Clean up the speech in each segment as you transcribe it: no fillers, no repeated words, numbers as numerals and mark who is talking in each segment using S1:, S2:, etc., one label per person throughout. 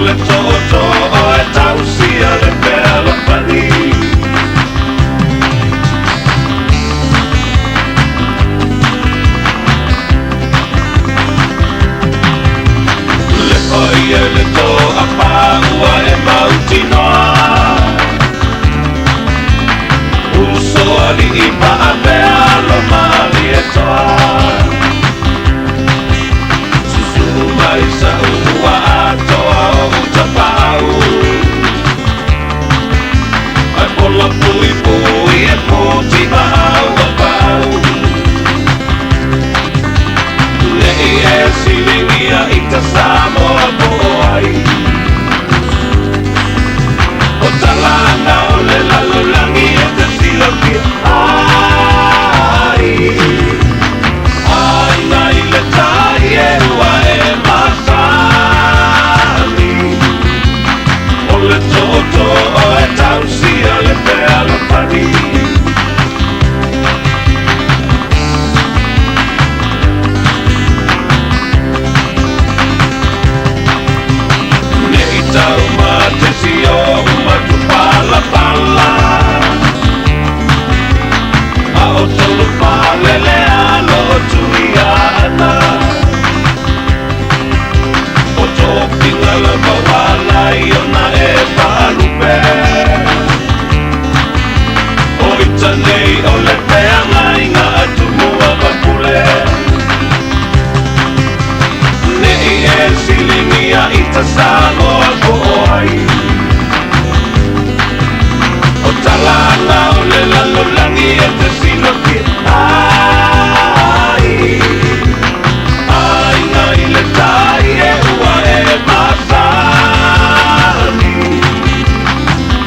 S1: le toto o e tausia le pea lo pani. Le oi e le to a paua e mautinoa, uso ali i pa a pea lo mali e toa. Mai sa ua atoa o utapau, ai pola pui pui e puti mau a pau. Lei e silingia i ta Samoa boai, o talanga o le lalolangi e te silokia. Ai nai le tai e ua e le toto o e tausia le pea lo pani. Ne i tau ma te si o umatu pala pala, a o tolu pale le alo o tui ana, o topi ngala bawala i ona e palupe, o ita nei o le pea ngai ngā atu mua mapule. Nei e silingia i ta Samoa boai, o talanga o le lalolangi e te siloki. Ai ngai le tai e ua e masani,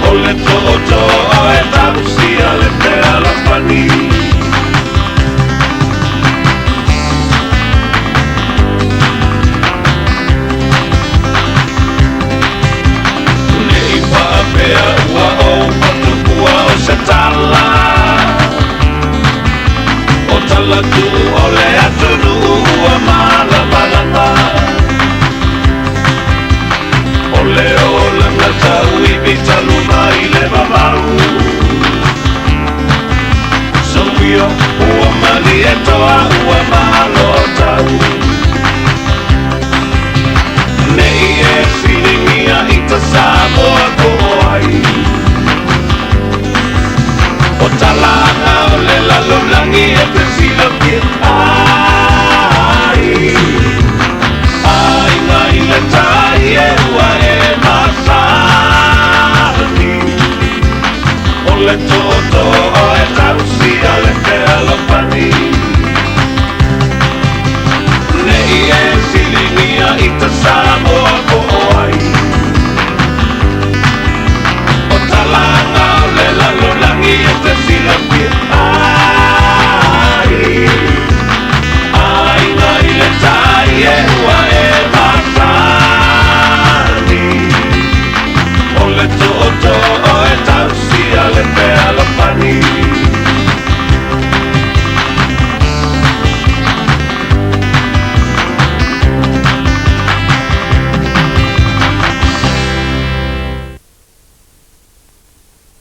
S1: o le toto o e tausia le pea la pani. Nei pa pea ua o patukua o se tala, o talatu o le atunu ua malamalama, o le o langa tau i bitalu mai le vavau. Sauio ua mali e toa ua malo tau, nei e silingia i ta Samoa boai, o talanga o le lalolangi e te silokia.